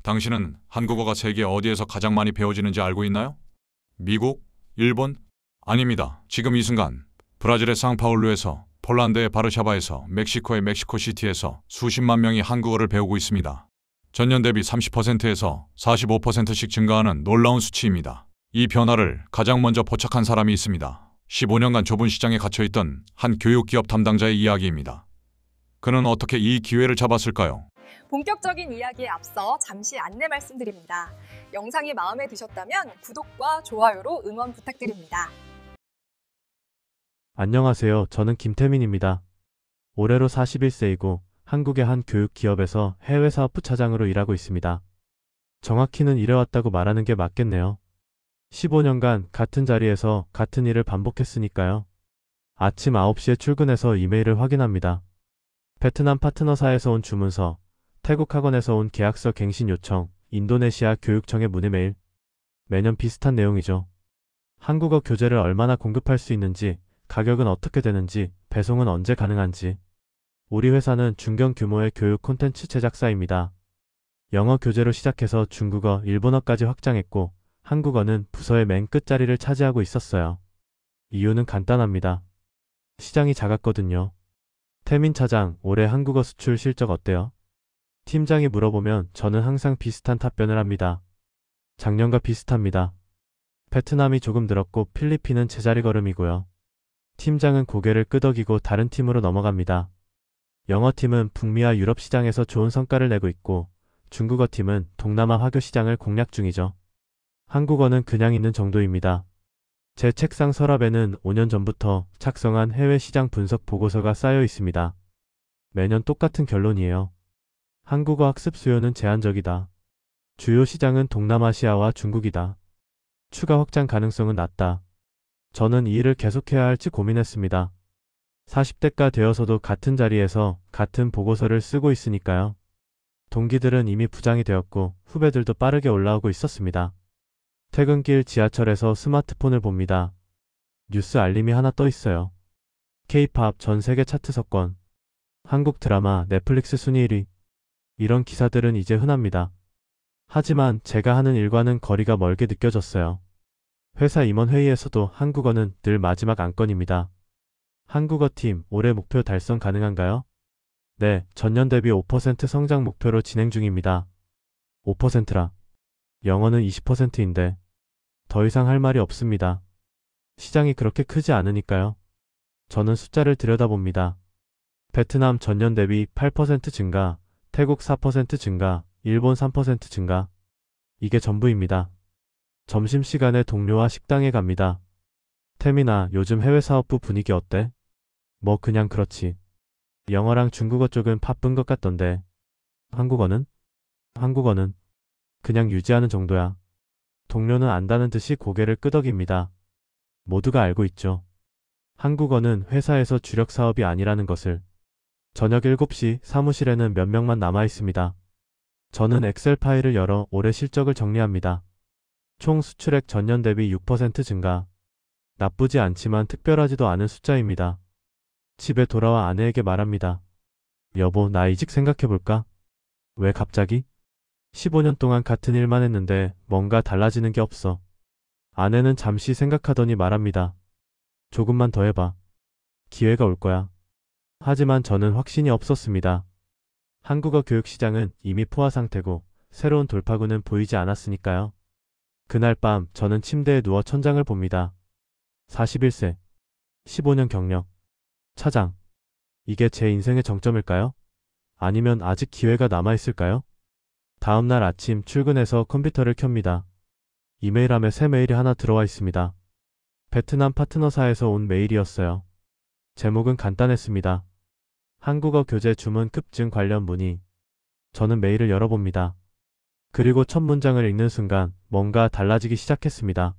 당신은 한국어가 세계 어디에서 가장 많이 배워지는지 알고 있나요? 미국? 일본? 아닙니다. 지금 이 순간 브라질의 상파울루에서, 폴란드의 바르샤바에서, 멕시코의 멕시코시티에서 수십만 명이 한국어를 배우고 있습니다. 전년 대비 30%에서 45%씩 증가하는 놀라운 수치입니다. 이 변화를 가장 먼저 포착한 사람이 있습니다. 15년간 좁은 시장에 갇혀있던 한 교육기업 담당자의 이야기입니다. 그는 어떻게 이 기회를 잡았을까요? 본격적인 이야기에 앞서 잠시 안내 말씀드립니다. 영상이 마음에 드셨다면 구독과 좋아요로 응원 부탁드립니다. 안녕하세요. 저는 김태민입니다. 올해로 41세이고 한국의 한 교육기업에서 해외 사업부 차장으로 일하고 있습니다. 정확히는 일해왔다고 말하는 게 맞겠네요. 15년간 같은 자리에서 같은 일을 반복했으니까요. 아침 9시에 출근해서 이메일을 확인합니다. 베트남 파트너사에서 온 주문서, 태국 학원에서 온 계약서 갱신 요청, 인도네시아 교육청의 문의메일. 매년 비슷한 내용이죠. 한국어 교재를 얼마나 공급할 수 있는지, 가격은 어떻게 되는지, 배송은 언제 가능한지. 우리 회사는 중견 규모의 교육 콘텐츠 제작사입니다. 영어 교재로 시작해서 중국어, 일본어까지 확장했고 한국어는 부서의 맨 끝자리를 차지하고 있었어요. 이유는 간단합니다. 시장이 작았거든요. 태민 차장, 올해 한국어 수출 실적 어때요? 팀장이 물어보면 저는 항상 비슷한 답변을 합니다. 작년과 비슷합니다. 베트남이 조금 늘었고 필리핀은 제자리 걸음이고요. 팀장은 고개를 끄덕이고 다른 팀으로 넘어갑니다. 영어팀은 북미와 유럽 시장에서 좋은 성과를 내고 있고 중국어팀은 동남아 화교 시장을 공략 중이죠. 한국어는 그냥 있는 정도입니다. 제 책상 서랍에는 5년 전부터 작성한 해외 시장 분석 보고서가 쌓여 있습니다. 매년 똑같은 결론이에요. 한국어 학습 수요는 제한적이다. 주요 시장은 동남아시아와 중국이다. 추가 확장 가능성은 낮다. 저는 이 일을 계속해야 할지 고민했습니다. 40대가 되어서도 같은 자리에서 같은 보고서를 쓰고 있으니까요. 동기들은 이미 부장이 되었고 후배들도 빠르게 올라오고 있었습니다. 퇴근길 지하철에서 스마트폰을 봅니다. 뉴스 알림이 하나 떠 있어요. K-팝 전 세계 차트 석권, 한국 드라마 넷플릭스 순위 1위. 이런 기사들은 이제 흔합니다. 하지만 제가 하는 일과는 거리가 멀게 느껴졌어요. 회사 임원 회의에서도 한국어는 늘 마지막 안건입니다. 한국어팀 올해 목표 달성 가능한가요? 네, 전년 대비 5% 성장 목표로 진행 중입니다. 5%라. 영어는 20%인데 더 이상 할 말이 없습니다. 시장이 그렇게 크지 않으니까요. 저는 숫자를 들여다봅니다. 베트남 전년 대비 8% 증가, 태국 4% 증가, 일본 3% 증가. 이게 전부입니다. 점심시간에 동료와 식당에 갑니다. 태민아, 요즘 해외 사업부 분위기 어때? 뭐 그냥 그렇지. 영어랑 중국어 쪽은 바쁜 것 같던데. 한국어는? 한국어는 그냥 유지하는 정도야. 동료는 안다는 듯이 고개를 끄덕입니다. 모두가 알고 있죠. 한국어는 회사에서 주력 사업이 아니라는 것을. 저녁 7시 사무실에는 몇 명만 남아 있습니다. 저는 엑셀 파일을 열어 올해 실적을 정리합니다. 총 수출액 전년 대비 6% 증가. 나쁘지 않지만 특별하지도 않은 숫자입니다. 집에 돌아와 아내에게 말합니다. 여보, 나 이직 생각해볼까? 왜 갑자기? 15년 동안 같은 일만 했는데 뭔가 달라지는 게 없어. 아내는 잠시 생각하더니 말합니다. 조금만 더 해봐. 기회가 올 거야. 하지만 저는 확신이 없었습니다. 한국어 교육 시장은 이미 포화 상태고 새로운 돌파구는 보이지 않았으니까요. 그날 밤 저는 침대에 누워 천장을 봅니다. 41세, 15년 경력, 차장. 이게 제 인생의 정점일까요? 아니면 아직 기회가 남아있을까요? 다음날 아침 출근해서 컴퓨터를 켭니다. 이메일함에 새 메일이 하나 들어와 있습니다. 베트남 파트너사에서 온 메일이었어요. 제목은 간단했습니다. 한국어 교재 주문 급증 관련 문의. 저는 메일을 열어봅니다. 그리고 첫 문장을 읽는 순간 뭔가 달라지기 시작했습니다.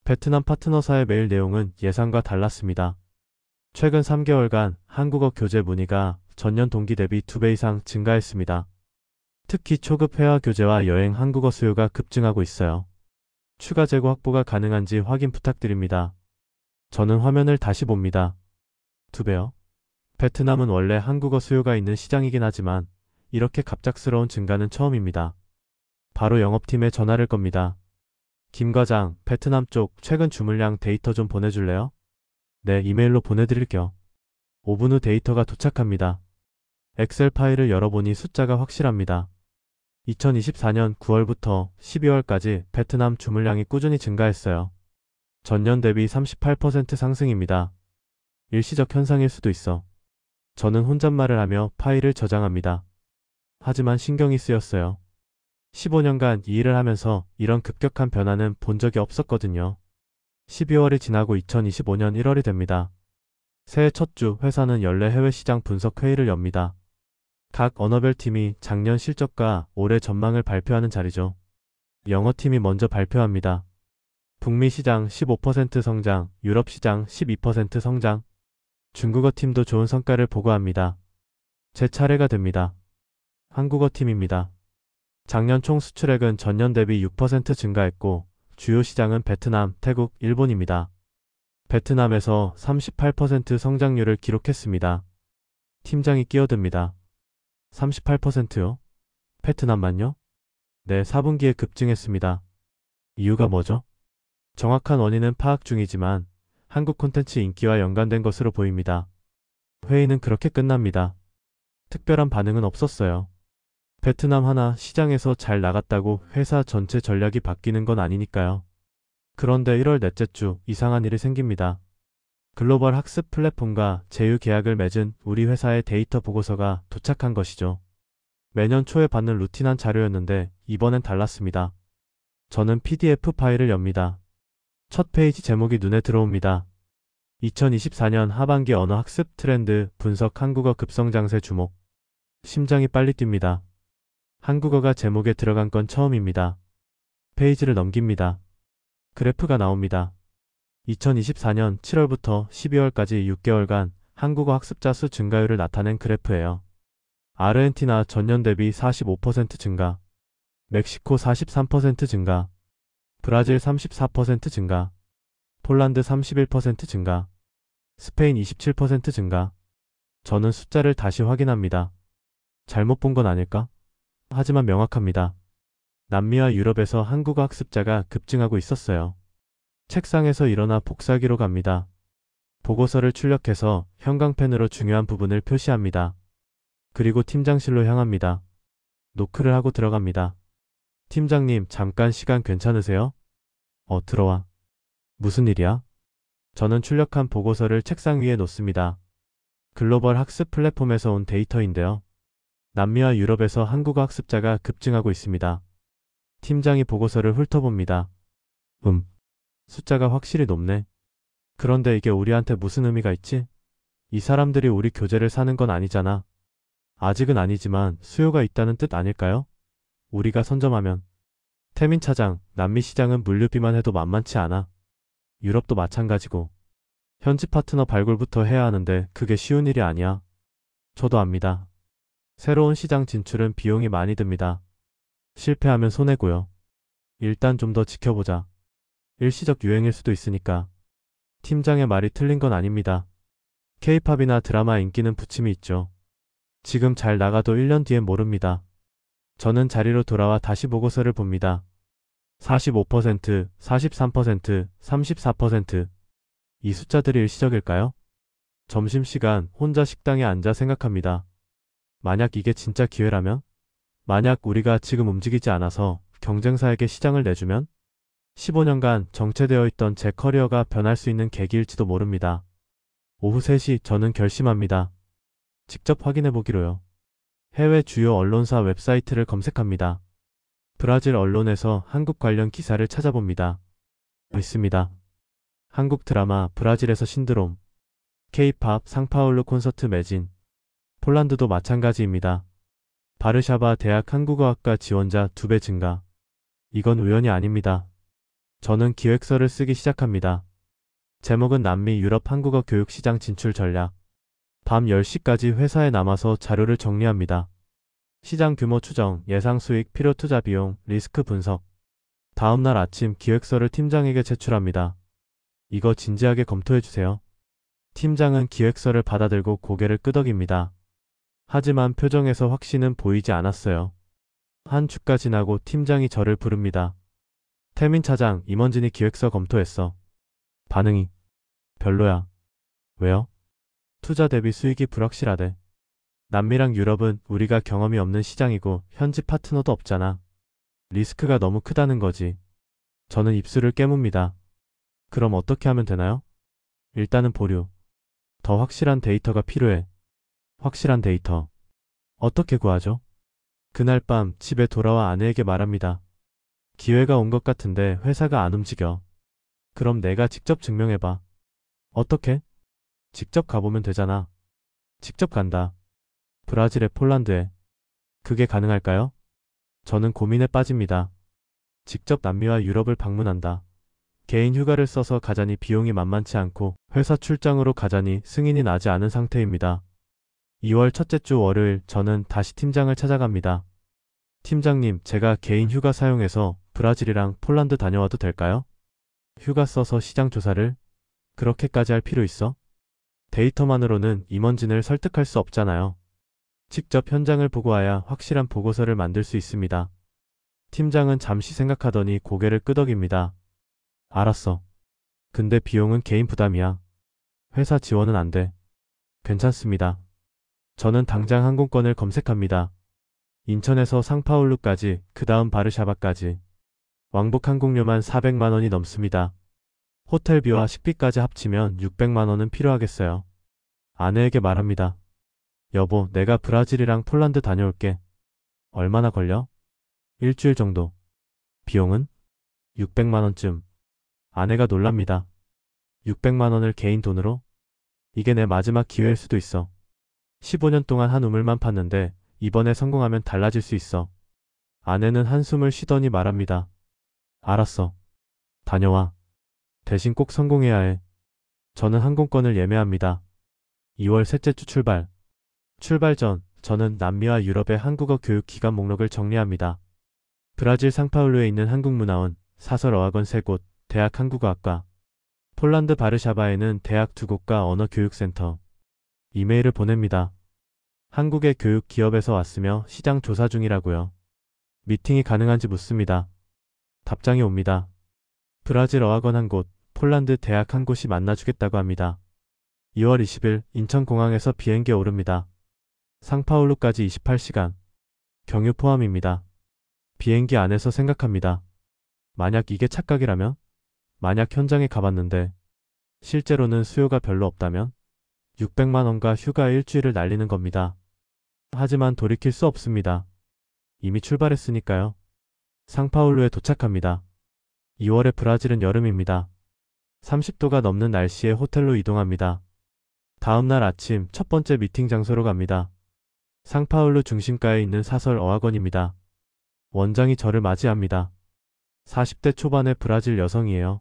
베트남 파트너사의 메일 내용은 예상과 달랐습니다. 최근 3개월간 한국어 교재 문의가 전년 동기 대비 2배 이상 증가했습니다. 특히 초급 회화 교재와 여행 한국어 수요가 급증하고 있어요. 추가 재고 확보가 가능한지 확인 부탁드립니다. 저는 화면을 다시 봅니다. 2배요? 베트남은 원래 한국어 수요가 있는 시장이긴 하지만 이렇게 갑작스러운 증가는 처음입니다. 바로 영업팀에 전화를 겁니다. 김 과장, 베트남 쪽 최근 주문량 데이터 좀 보내줄래요? 네, 이메일로 보내드릴게요. 5분 후 데이터가 도착합니다. 엑셀 파일을 열어보니 숫자가 확실합니다. 2024년 9월부터 12월까지 베트남 주문량이 꾸준히 증가했어요. 전년 대비 38% 상승입니다. 일시적 현상일 수도 있어. 저는 혼잣말을 하며 파일을 저장합니다. 하지만 신경이 쓰였어요. 15년간 이 일을 하면서 이런 급격한 변화는 본 적이 없었거든요. 12월이 지나고 2025년 1월이 됩니다. 새해 첫 주 회사는 연례 해외 시장 분석 회의를 엽니다. 각 언어별 팀이 작년 실적과 올해 전망을 발표하는 자리죠. 영어팀이 먼저 발표합니다. 북미 시장 15% 성장, 유럽 시장 12% 성장. 중국어 팀도 좋은 성과를 보고합니다. 제 차례가 됩니다. 한국어 팀입니다. 작년 총 수출액은 전년 대비 6% 증가했고 주요 시장은 베트남, 태국, 일본입니다. 베트남에서 38% 성장률을 기록했습니다. 팀장이 끼어듭니다. 38%요? 베트남만요? 네, 4분기에 급증했습니다. 이유가 뭐죠? 정확한 원인은 파악 중이지만 한국 콘텐츠 인기와 연관된 것으로 보입니다. 회의는 그렇게 끝납니다. 특별한 반응은 없었어요. 베트남 하나 시장에서 잘 나갔다고 회사 전체 전략이 바뀌는 건 아니니까요. 그런데 1월 넷째 주 이상한 일이 생깁니다. 글로벌 학습 플랫폼과 제휴 계약을 맺은 우리 회사의 데이터 보고서가 도착한 것이죠. 매년 초에 받는 루틴한 자료였는데 이번엔 달랐습니다. 저는 PDF 파일을 엽니다. 첫 페이지 제목이 눈에 들어옵니다. 2024년 하반기 언어 학습 트렌드 분석 한국어 급성장세 주목. 심장이 빨리 뜁니다. 한국어가 제목에 들어간 건 처음입니다. 페이지를 넘깁니다. 그래프가 나옵니다. 2024년 7월부터 12월까지 6개월간 한국어 학습자 수 증가율을 나타낸 그래프예요. 아르헨티나 전년 대비 45% 증가, 멕시코 43% 증가, 브라질 34% 증가, 폴란드 31% 증가, 스페인 27% 증가. 저는 숫자를 다시 확인합니다. 잘못 본 건 아닐까? 하지만 명확합니다. 남미와 유럽에서 한국어 학습자가 급증하고 있었어요. 책상에서 일어나 복사기로 갑니다. 보고서를 출력해서 형광펜으로 중요한 부분을 표시합니다. 그리고 팀장실로 향합니다. 노크를 하고 들어갑니다. 팀장님, 잠깐 시간 괜찮으세요? 들어와. 무슨 일이야? 저는 출력한 보고서를 책상 위에 놓습니다. 글로벌 학습 플랫폼에서 온 데이터인데요. 남미와 유럽에서 한국어 학습자가 급증하고 있습니다. 팀장이 보고서를 훑어봅니다. 숫자가 확실히 높네. 그런데 이게 우리한테 무슨 의미가 있지? 이 사람들이 우리 교재를 사는 건 아니잖아. 아직은 아니지만 수요가 있다는 뜻 아닐까요? 우리가 선점하면. 태민 차장, 남미 시장은 물류비만 해도 만만치 않아. 유럽도 마찬가지고. 현지 파트너 발굴부터 해야 하는데 그게 쉬운 일이 아니야. 저도 압니다. 새로운 시장 진출은 비용이 많이 듭니다. 실패하면 손해고요. 일단 좀 더 지켜보자. 일시적 유행일 수도 있으니까. 팀장의 말이 틀린 건 아닙니다. K-팝이나 드라마 인기는 부침이 있죠. 지금 잘 나가도 1년 뒤엔 모릅니다. 저는 자리로 돌아와 다시 보고서를 봅니다. 45%, 43%, 34%. 이 숫자들이 일시적일까요? 점심시간 혼자 식당에 앉아 생각합니다. 만약 이게 진짜 기회라면? 만약 우리가 지금 움직이지 않아서 경쟁사에게 시장을 내주면? 15년간 정체되어 있던 제 커리어가 변할 수 있는 계기일지도 모릅니다. 오후 3시 저는 결심합니다. 직접 확인해 보기로요. 해외 주요 언론사 웹사이트를 검색합니다. 브라질 언론에서 한국 관련 기사를 찾아봅니다. 있습니다. 한국 드라마 브라질에서 신드롬, K-팝 상파울루 콘서트 매진, 폴란드도 마찬가지입니다. 바르샤바 대학 한국어학과 지원자 2배 증가. 이건 우연이 아닙니다. 저는 기획서를 쓰기 시작합니다. 제목은 남미 유럽 한국어 교육 시장 진출 전략. 밤 10시까지 회사에 남아서 자료를 정리합니다. 시장 규모 추정, 예상 수익, 필요 투자 비용, 리스크 분석. 다음날 아침 기획서를 팀장에게 제출합니다. 이거 진지하게 검토해주세요. 팀장은 기획서를 받아들고 고개를 끄덕입니다. 하지만 표정에서 확신은 보이지 않았어요. 한 주가 지나고 팀장이 저를 부릅니다. 태민 차장, 임원진이 기획서 검토했어. 반응이 별로야. 왜요? 투자 대비 수익이 불확실하대. 남미랑 유럽은 우리가 경험이 없는 시장이고 현지 파트너도 없잖아. 리스크가 너무 크다는 거지. 저는 입술을 깨뭅니다. 그럼 어떻게 하면 되나요? 일단은 보류. 더 확실한 데이터가 필요해. 확실한 데이터. 어떻게 구하죠? 그날 밤 집에 돌아와 아내에게 말합니다. 기회가 온 것 같은데 회사가 안 움직여. 그럼 내가 직접 증명해봐. 어떻게? 직접 가보면 되잖아. 직접 간다. 브라질에 폴란드에. 그게 가능할까요? 저는 고민에 빠집니다. 직접 남미와 유럽을 방문한다. 개인 휴가를 써서 가자니 비용이 만만치 않고 회사 출장으로 가자니 승인이 나지 않은 상태입니다. 2월 첫째 주 월요일 저는 다시 팀장을 찾아갑니다. 팀장님, 제가 개인 휴가 사용해서 브라질이랑 폴란드 다녀와도 될까요? 휴가 써서 시장 조사를? 그렇게까지 할 필요 있어? 데이터만으로는 임원진을 설득할 수 없잖아요. 직접 현장을 보고 와야 확실한 보고서를 만들 수 있습니다. 팀장은 잠시 생각하더니 고개를 끄덕입니다. 알았어. 근데 비용은 개인 부담이야. 회사 지원은 안 돼. 괜찮습니다. 저는 당장 항공권을 검색합니다. 인천에서 상파울루까지, 그 다음 바르샤바까지. 왕복 항공료만 400만 원이 넘습니다. 호텔비와 식비까지 합치면 600만 원은 필요하겠어요. 아내에게 말합니다. 여보, 내가 브라질이랑 폴란드 다녀올게. 얼마나 걸려? 일주일 정도. 비용은? 600만 원쯤. 아내가 놀랍니다. 600만 원을 개인 돈으로? 이게 내 마지막 기회일 수도 있어. 15년 동안 한 우물만 팠는데 이번에 성공하면 달라질 수 있어. 아내는 한숨을 쉬더니 말합니다. 알았어. 다녀와. 대신 꼭 성공해야 해. 저는 항공권을 예매합니다. 2월 셋째 주 출발. 출발 전 저는 남미와 유럽의 한국어 교육 기관 목록을 정리합니다. 브라질 상파울루에 있는 한국문화원, 사설 어학원 3곳, 대학 한국어학과. 폴란드 바르샤바에는 대학 2곳과 언어교육센터. 이메일을 보냅니다. 한국의 교육 기업에서 왔으며 시장 조사 중이라고요. 미팅이 가능한지 묻습니다. 답장이 옵니다. 브라질 어학원 1곳, 폴란드 대학 1곳이 만나주겠다고 합니다. 2월 20일 인천공항에서 비행기에 오릅니다. 상파울루까지 28시간. 경유 포함입니다. 비행기 안에서 생각합니다. 만약 이게 착각이라면? 만약 현장에 가봤는데 실제로는 수요가 별로 없다면? 600만 원과 휴가 일주일을 날리는 겁니다. 하지만 돌이킬 수 없습니다. 이미 출발했으니까요. 상파울루에 도착합니다. 2월에 브라질은 여름입니다. 30도가 넘는 날씨에 호텔로 이동합니다. 다음날 아침 첫 번째 미팅 장소로 갑니다. 상파울루 중심가에 있는 사설 어학원입니다. 원장이 저를 맞이합니다. 40대 초반의 브라질 여성이에요.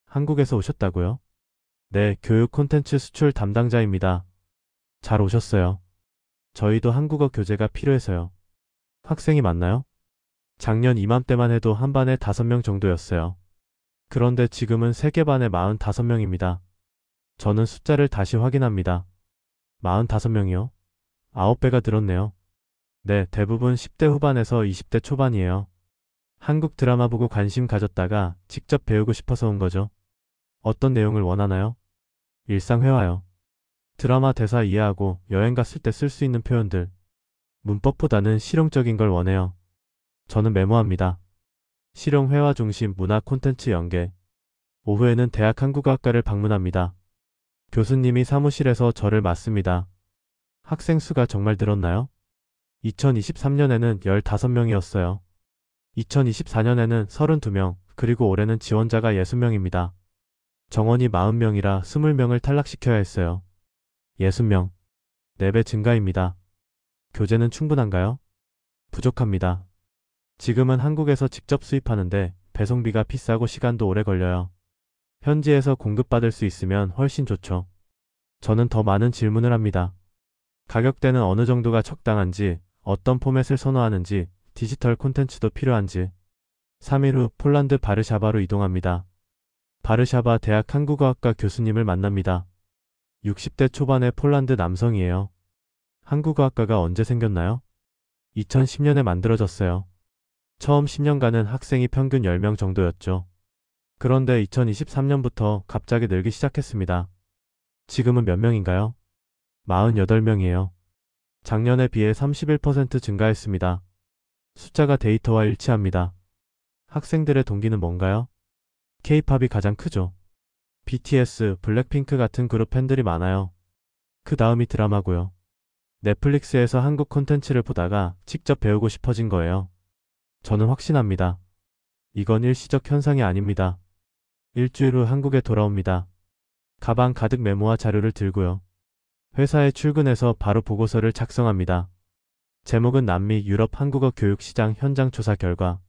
한국에서 오셨다고요? 네, 교육 콘텐츠 수출 담당자입니다. 잘 오셨어요. 저희도 한국어 교재가 필요해서요. 학생이 많나요? 작년 이맘때만 해도 한 반에 5명 정도였어요. 그런데 지금은 3개 반에 45명입니다. 저는 숫자를 다시 확인합니다. 45명이요? 9배가 늘었네요. 네, 대부분 10대 후반에서 20대 초반이에요. 한국 드라마 보고 관심 가졌다가 직접 배우고 싶어서 온 거죠. 어떤 내용을 원하나요? 일상 회화요. 드라마 대사 이해하고 여행 갔을 때 쓸 수 있는 표현들. 문법보다는 실용적인 걸 원해요. 저는 메모합니다. 실용 회화 중심 문화 콘텐츠 연계. 오후에는 대학 한국어학과를 방문합니다. 교수님이 사무실에서 저를 맞습니다. 학생 수가 정말 늘었나요? 2023년에는 15명이었어요. 2024년에는 32명, 그리고 올해는 지원자가 60명입니다. 정원이 40명이라 20명을 탈락시켜야 했어요. 60명. 4배 증가입니다. 교재는 충분한가요? 부족합니다. 지금은 한국에서 직접 수입하는데 배송비가 비싸고 시간도 오래 걸려요. 현지에서 공급받을 수 있으면 훨씬 좋죠. 저는 더 많은 질문을 합니다. 가격대는 어느 정도가 적당한지, 어떤 포맷을 선호하는지, 디지털 콘텐츠도 필요한지. 3일 후 폴란드 바르샤바로 이동합니다. 바르샤바 대학 한국어학과 교수님을 만납니다. 60대 초반의 폴란드 남성이에요. 한국어학과가 언제 생겼나요? 2010년에 만들어졌어요. 처음 10년간은 학생이 평균 10명 정도였죠. 그런데 2023년부터 갑자기 늘기 시작했습니다. 지금은 몇 명인가요? 48명이에요. 작년에 비해 31% 증가했습니다. 숫자가 데이터와 일치합니다. 학생들의 동기는 뭔가요? K-팝이 가장 크죠. BTS, 블랙핑크 같은 그룹 팬들이 많아요. 그 다음이 드라마고요. 넷플릭스에서 한국 콘텐츠를 보다가 직접 배우고 싶어진 거예요. 저는 확신합니다. 이건 일시적 현상이 아닙니다. 일주일 후 한국에 돌아옵니다. 가방 가득 메모와 자료를 들고요. 회사에 출근해서 바로 보고서를 작성합니다. 제목은 남미 유럽 한국어 교육 시장 현장 조사 결과.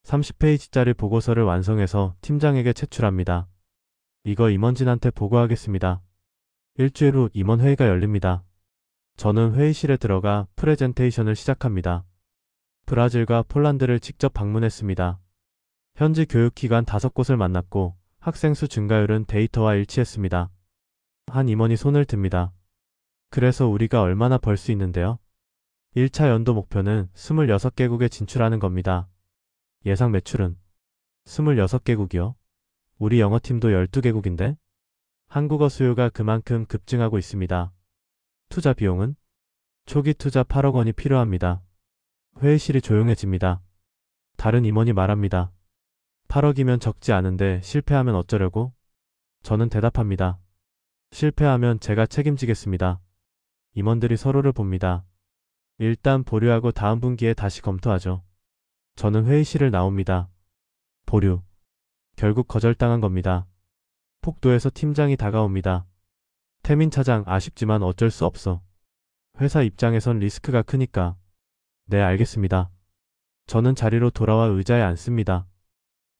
30페이지짜리 보고서를 완성해서 팀장에게 제출합니다. 이거 임원진한테 보고하겠습니다. 일주일 후 임원회의가 열립니다. 저는 회의실에 들어가 프레젠테이션을 시작합니다. 브라질과 폴란드를 직접 방문했습니다. 현지 교육기관 5곳을 만났고 학생 수 증가율은 데이터와 일치했습니다. 한 임원이 손을 듭니다. 그래서 우리가 얼마나 벌 수 있는데요? 1차 연도 목표는 26개국에 진출하는 겁니다. 예상 매출은 26개국이요? 우리 영어팀도 12개국인데? 한국어 수요가 그만큼 급증하고 있습니다. 투자 비용은? 초기 투자 8억 원이 필요합니다. 회의실이 조용해집니다. 다른 임원이 말합니다. 8억이면 적지 않은데 실패하면 어쩌려고? 저는 대답합니다. 실패하면 제가 책임지겠습니다. 임원들이 서로를 봅니다. 일단 보류하고 다음 분기에 다시 검토하죠. 저는 회의실을 나옵니다. 보류. 결국 거절당한 겁니다. 폭도에서 팀장이 다가옵니다. 태민 차장 아쉽지만 어쩔 수 없어. 회사 입장에선 리스크가 크니까. 네, 알겠습니다. 저는 자리로 돌아와 의자에 앉습니다.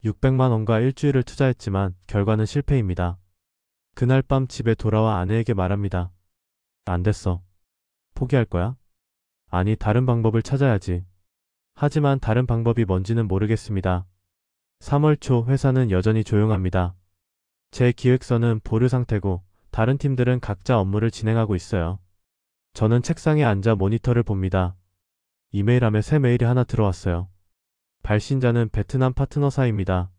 600만 원과 일주일을 투자했지만 결과는 실패입니다. 그날 밤 집에 돌아와 아내에게 말합니다. 안 됐어. 포기할 거야? 아니, 다른 방법을 찾아야지. 하지만 다른 방법이 뭔지는 모르겠습니다. 3월 초 회사는 여전히 조용합니다. 제 기획서는 보류 상태고 다른 팀들은 각자 업무를 진행하고 있어요. 저는 책상에 앉아 모니터를 봅니다. 이메일함에 새 메일이 하나 들어왔어요. 발신자는 베트남 파트너사입니다.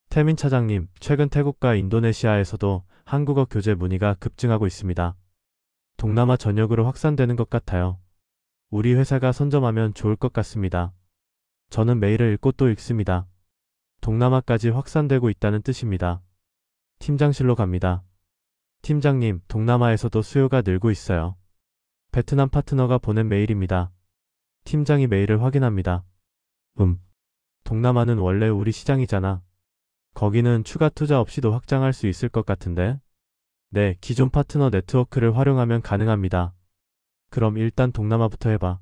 태민 차장님, 최근 태국과 인도네시아에서도 한국어 교재 문의가 급증하고 있습니다. 동남아 전역으로 확산되는 것 같아요. 우리 회사가 선점하면 좋을 것 같습니다. 저는 메일을 읽고 또 읽습니다. 동남아까지 확산되고 있다는 뜻입니다. 팀장실로 갑니다. 팀장님, 동남아에서도 수요가 늘고 있어요. 베트남 파트너가 보낸 메일입니다. 팀장이 메일을 확인합니다. 동남아는 원래 우리 시장이잖아. 거기는 추가 투자 없이도 확장할 수 있을 것 같은데? 네, 기존 파트너 네트워크를 활용하면 가능합니다. 그럼 일단 동남아부터 해봐.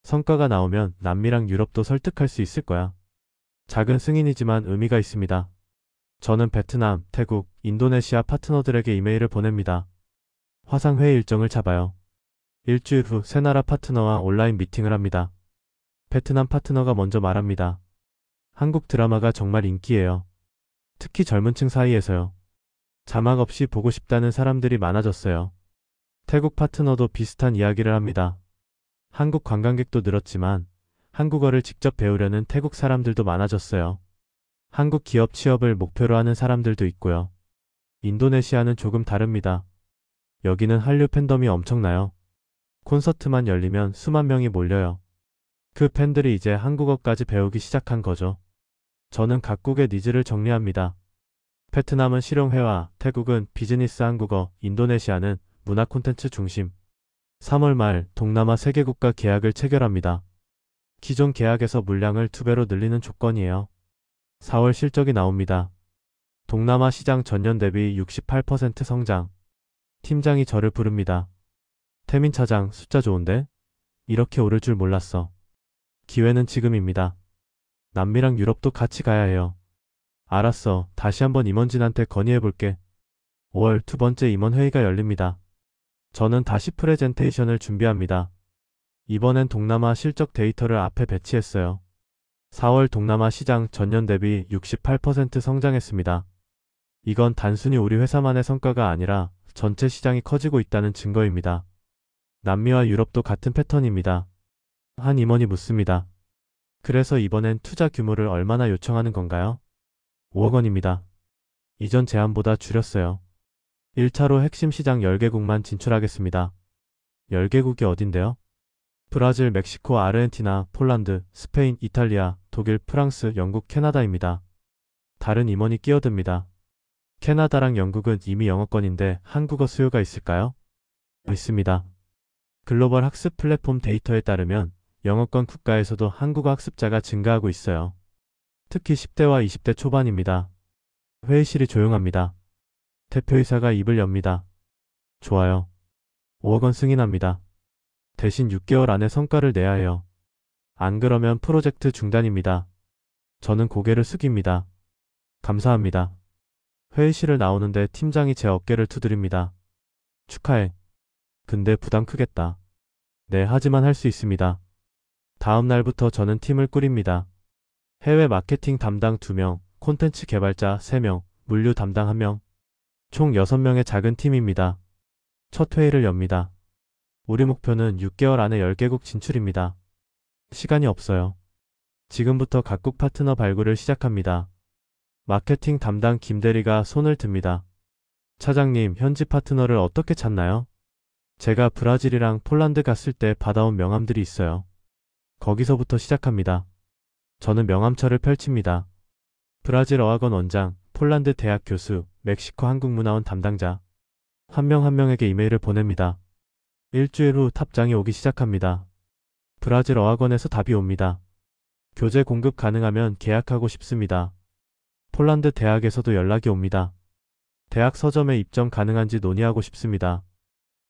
성과가 나오면 남미랑 유럽도 설득할 수 있을 거야. 작은 승인이지만 의미가 있습니다. 저는 베트남, 태국, 인도네시아 파트너들에게 이메일을 보냅니다. 화상회의 일정을 잡아요. 일주일 후 세 나라 파트너와 온라인 미팅을 합니다. 베트남 파트너가 먼저 말합니다. 한국 드라마가 정말 인기예요. 특히 젊은 층 사이에서요. 자막 없이 보고 싶다는 사람들이 많아졌어요. 태국 파트너도 비슷한 이야기를 합니다. 한국 관광객도 늘었지만 한국어를 직접 배우려는 태국 사람들도 많아졌어요. 한국 기업 취업을 목표로 하는 사람들도 있고요. 인도네시아는 조금 다릅니다. 여기는 한류 팬덤이 엄청나요. 콘서트만 열리면 수만 명이 몰려요. 그 팬들이 이제 한국어까지 배우기 시작한 거죠. 저는 각국의 니즈를 정리합니다. 베트남은 실용회화, 태국은 비즈니스 한국어, 인도네시아는 문화 콘텐츠 중심. 3월 말 동남아 3개국과 계약을 체결합니다. 기존 계약에서 물량을 2배로 늘리는 조건이에요. 4월 실적이 나옵니다. 동남아 시장 전년 대비 68% 성장. 팀장이 저를 부릅니다. 태민 차장, 숫자 좋은데? 이렇게 오를 줄 몰랐어. 기회는 지금입니다. 남미랑 유럽도 같이 가야 해요. 알았어. 다시 한번 임원진한테 건의해볼게. 5월 두 번째 임원회의가 열립니다. 저는 다시 프레젠테이션을 준비합니다. 이번엔 동남아 실적 데이터를 앞에 배치했어요. 4월 동남아 시장 전년 대비 68% 성장했습니다. 이건 단순히 우리 회사만의 성과가 아니라 전체 시장이 커지고 있다는 증거입니다. 남미와 유럽도 같은 패턴입니다. 한 임원이 묻습니다. 그래서 이번엔 투자 규모를 얼마나 요청하는 건가요? 5억 원입니다. 이전 제안보다 줄였어요. 1차로 핵심 시장 10개국만 진출하겠습니다. 10개국이 어딘데요? 브라질, 멕시코, 아르헨티나, 폴란드, 스페인, 이탈리아, 독일, 프랑스, 영국, 캐나다입니다. 다른 임원이 끼어듭니다. 캐나다랑 영국은 이미 영어권인데 한국어 수요가 있을까요? 있습니다. 글로벌 학습 플랫폼 데이터에 따르면 영어권 국가에서도 한국어 학습자가 증가하고 있어요. 특히 10대와 20대 초반입니다. 회의실이 조용합니다. 대표이사가 입을 엽니다. 좋아요. 5억 원 승인합니다. 대신 6개월 안에 성과를 내야 해요. 안 그러면 프로젝트 중단입니다. 저는 고개를 숙입니다. 감사합니다. 회의실을 나오는데 팀장이 제 어깨를 두드립니다. 축하해. 근데 부담 크겠다. 네, 하지만 할 수 있습니다. 다음 날부터 저는 팀을 꾸립니다. 해외 마케팅 담당 2명, 콘텐츠 개발자 3명, 물류 담당 1명. 총 6명의 작은 팀입니다. 첫 회의를 엽니다. 우리 목표는 6개월 안에 10개국 진출입니다. 시간이 없어요. 지금부터 각국 파트너 발굴을 시작합니다. 마케팅 담당 김대리가 손을 듭니다. 차장님, 현지 파트너를 어떻게 찾나요? 제가 브라질이랑 폴란드 갔을 때 받아온 명함들이 있어요. 거기서부터 시작합니다. 저는 명함처를 펼칩니다. 브라질 어학원 원장, 폴란드 대학 교수, 멕시코 한국문화원 담당자. 한 명 한 명에게 이메일을 보냅니다. 일주일 후 답장이 오기 시작합니다. 브라질 어학원에서 답이 옵니다. 교재 공급 가능하면 계약하고 싶습니다. 폴란드 대학에서도 연락이 옵니다. 대학 서점에 입점 가능한지 논의하고 싶습니다.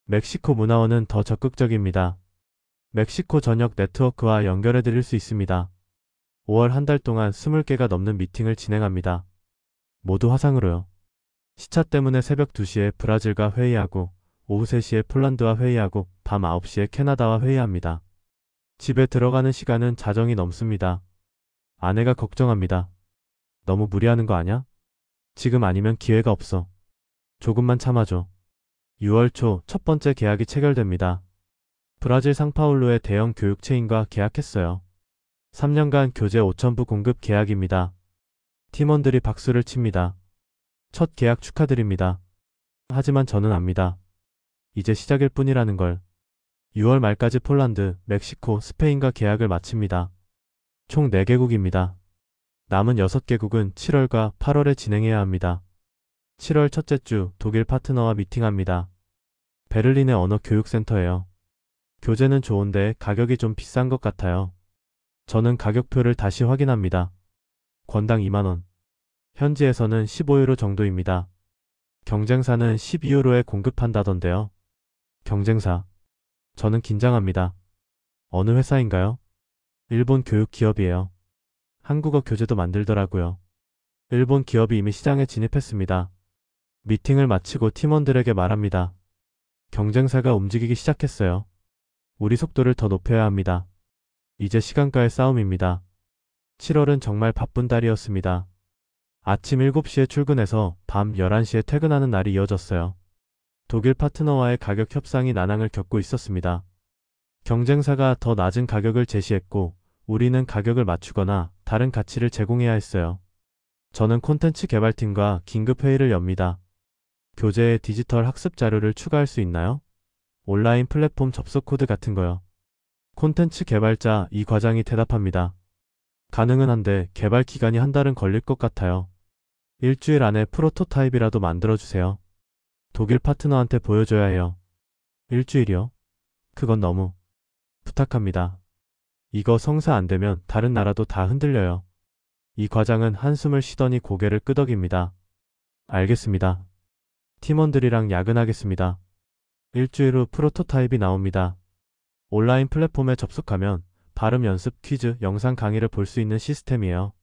멕시코 문화원은 더 적극적입니다. 멕시코 전역 네트워크와 연결해 드릴 수 있습니다. 5월 한 달 동안 20개가 넘는 미팅을 진행합니다. 모두 화상으로요. 시차 때문에 새벽 2시에 브라질과 회의하고 오후 3시에 폴란드와 회의하고 밤 9시에 캐나다와 회의합니다. 집에 들어가는 시간은 자정이 넘습니다. 아내가 걱정합니다. 너무 무리하는 거 아냐? 지금 아니면 기회가 없어. 조금만 참아줘. 6월 초 첫 번째 계약이 체결됩니다. 브라질 상파울루의 대형 교육 체인과 계약했어요. 3년간 교재 5,000부 공급 계약입니다. 팀원들이 박수를 칩니다. 첫 계약 축하드립니다. 하지만 저는 압니다. 이제 시작일 뿐이라는 걸. 6월 말까지 폴란드, 멕시코, 스페인과 계약을 마칩니다. 총 4개국입니다. 남은 6개국은 7월과 8월에 진행해야 합니다. 7월 첫째 주 독일 파트너와 미팅합니다. 베를린의 언어교육센터예요. 교재는 좋은데 가격이 좀 비싼 것 같아요. 저는 가격표를 다시 확인합니다. 권당 2만원. 현지에서는 15유로 정도입니다. 경쟁사는 12유로에 공급한다던데요. 경쟁사. 저는 긴장합니다. 어느 회사인가요? 일본 교육 기업이에요. 한국어 교재도 만들더라고요. 일본 기업이 이미 시장에 진입했습니다. 미팅을 마치고 팀원들에게 말합니다. 경쟁사가 움직이기 시작했어요. 우리 속도를 더 높여야 합니다. 이제 시간과의 싸움입니다. 7월은 정말 바쁜 달이었습니다. 아침 7시에 출근해서 밤 11시에 퇴근하는 날이 이어졌어요. 독일 파트너와의 가격 협상이 난항을 겪고 있었습니다. 경쟁사가 더 낮은 가격을 제시했고 우리는 가격을 맞추거나 다른 가치를 제공해야 했어요. 저는 콘텐츠 개발팀과 긴급 회의를 엽니다. 교재에 디지털 학습 자료를 추가할 수 있나요? 온라인 플랫폼 접속 코드 같은 거요. 콘텐츠 개발자 이 과장이 대답합니다. 가능은 한데 개발 기간이 한 달은 걸릴 것 같아요. 일주일 안에 프로토타입이라도 만들어주세요. 독일 파트너한테 보여줘야 해요. 일주일이요? 그건 너무. 부탁합니다. 이거 성사 안 되면 다른 나라도 다 흔들려요. 이 과장은 한숨을 쉬더니 고개를 끄덕입니다. 알겠습니다. 팀원들이랑 야근하겠습니다. 일주일 후 프로토타입이 나옵니다. 온라인 플랫폼에 접속하면 발음 연습 퀴즈 영상 강의를 볼 수 있는 시스템이에요.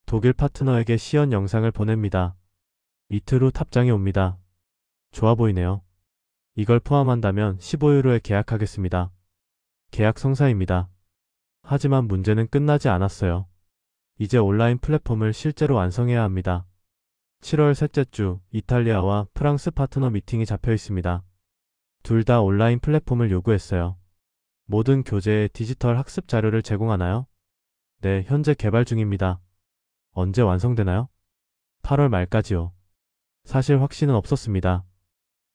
독일 파트너에게 시연 영상을 보냅니다. 이틀 후 답장이 옵니다. 좋아 보이네요. 이걸 포함한다면 15유로에 계약하겠습니다. 계약 성사입니다. 하지만 문제는 끝나지 않았어요. 이제 온라인 플랫폼을 실제로 완성해야 합니다. 7월 셋째 주 이탈리아와 프랑스 파트너 미팅이 잡혀 있습니다. 둘 다 온라인 플랫폼을 요구했어요. 모든 교재에 디지털 학습 자료를 제공하나요? 네, 현재 개발 중입니다. 언제 완성되나요? 8월 말까지요. 사실 확신은 없었습니다.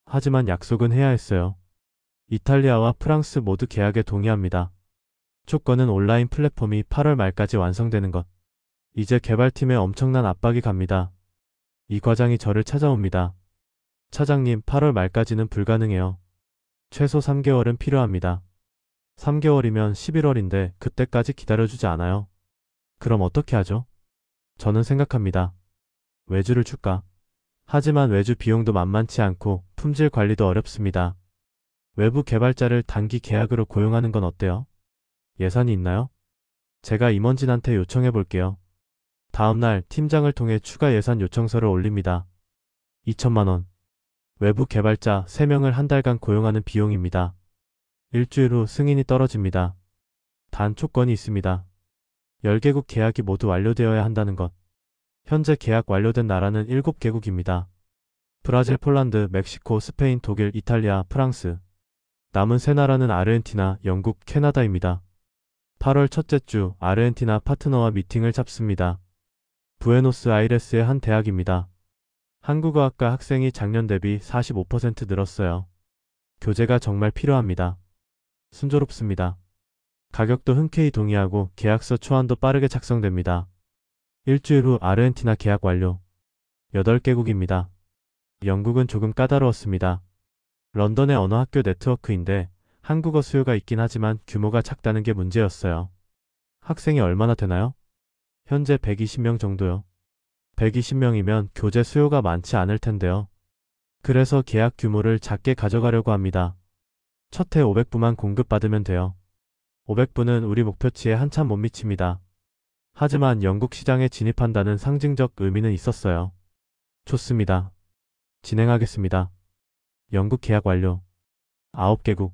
하지만 약속은 해야 했어요. 이탈리아와 프랑스 모두 계약에 동의합니다. 조건은 온라인 플랫폼이 8월 말까지 완성되는 것. 이제 개발팀에 엄청난 압박이 갑니다. 이 과장이 저를 찾아옵니다. 차장님, 8월 말까지는 불가능해요. 최소 3개월은 필요합니다. 3개월이면 11월인데 그때까지 기다려주지 않아요. 그럼 어떻게 하죠? 저는 생각합니다. 외주를 줄까? 하지만 외주 비용도 만만치 않고 품질 관리도 어렵습니다. 외부 개발자를 단기 계약으로 고용하는 건 어때요? 예산이 있나요? 제가 임원진한테 요청해 볼게요. 다음날 팀장을 통해 추가 예산 요청서를 올립니다. 2천만 원. 외부 개발자 3명을 한 달간 고용하는 비용입니다. 일주일 후 승인이 떨어집니다. 단 조건이 있습니다. 10개국 계약이 모두 완료되어야 한다는 것. 현재 계약 완료된 나라는 7개국입니다. 브라질, 폴란드, 멕시코, 스페인, 독일, 이탈리아, 프랑스. 남은 3나라는 아르헨티나, 영국, 캐나다입니다. 8월 첫째 주 아르헨티나 파트너와 미팅을 잡습니다. 부에노스아이레스의 한 대학입니다. 한국어학과 학생이 작년 대비 45% 늘었어요. 교재가 정말 필요합니다. 순조롭습니다. 가격도 흔쾌히 동의하고 계약서 초안도 빠르게 작성됩니다. 일주일 후 아르헨티나 계약 완료. 8개국입니다. 영국은 조금 까다로웠습니다. 런던의 언어학교 네트워크인데 한국어 수요가 있긴 하지만 규모가 작다는 게 문제였어요. 학생이 얼마나 되나요? 현재 120명 정도요. 120명이면 교재 수요가 많지 않을 텐데요. 그래서 계약 규모를 작게 가져가려고 합니다. 첫 해 500부만 공급받으면 돼요. 500부는 우리 목표치에 한참 못 미칩니다. 하지만 영국 시장에 진입한다는 상징적 의미는 있었어요. 좋습니다. 진행하겠습니다. 영국 계약 완료. 9개국.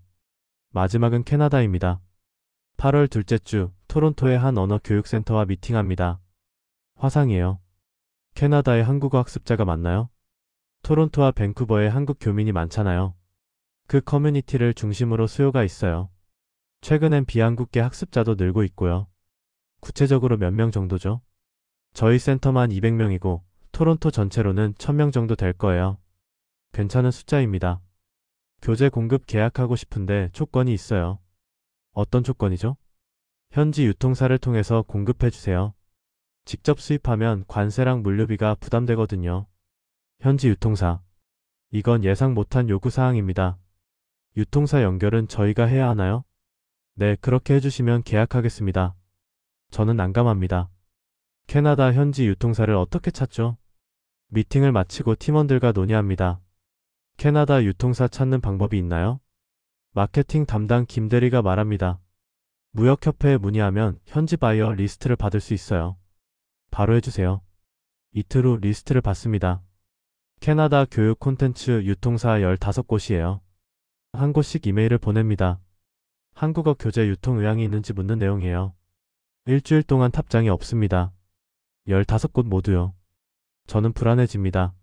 마지막은 캐나다입니다. 8월 둘째 주 토론토의 한 언어 교육센터와 미팅합니다. 화상이에요. 캐나다의 한국어 학습자가 많나요? 토론토와 밴쿠버에 한국 교민이 많잖아요. 그 커뮤니티를 중심으로 수요가 있어요. 최근엔 비한국계 학습자도 늘고 있고요. 구체적으로 몇 명 정도죠? 저희 센터만 200명이고 토론토 전체로는 1000명 정도 될 거예요. 괜찮은 숫자입니다. 교재 공급 계약하고 싶은데 조건이 있어요. 어떤 조건이죠? 현지 유통사를 통해서 공급해주세요. 직접 수입하면 관세랑 물류비가 부담되거든요. 현지 유통사. 이건 예상 못한 요구사항입니다. 유통사 연결은 저희가 해야 하나요? 네, 그렇게 해주시면 계약하겠습니다. 저는 난감합니다. 캐나다 현지 유통사를 어떻게 찾죠? 미팅을 마치고 팀원들과 논의합니다. 캐나다 유통사 찾는 방법이 있나요? 마케팅 담당 김대리가 말합니다. 무역협회에 문의하면 현지 바이어 리스트를 받을 수 있어요. 바로 해주세요. 이틀 후 리스트를 받습니다. 캐나다 교육 콘텐츠 유통사 15곳이에요. 한 곳씩 이메일을 보냅니다. 한국어 교재 유통 의향이 있는지 묻는 내용이에요. 일주일 동안 답장이 없습니다. 15곳 모두요. 저는 불안해집니다.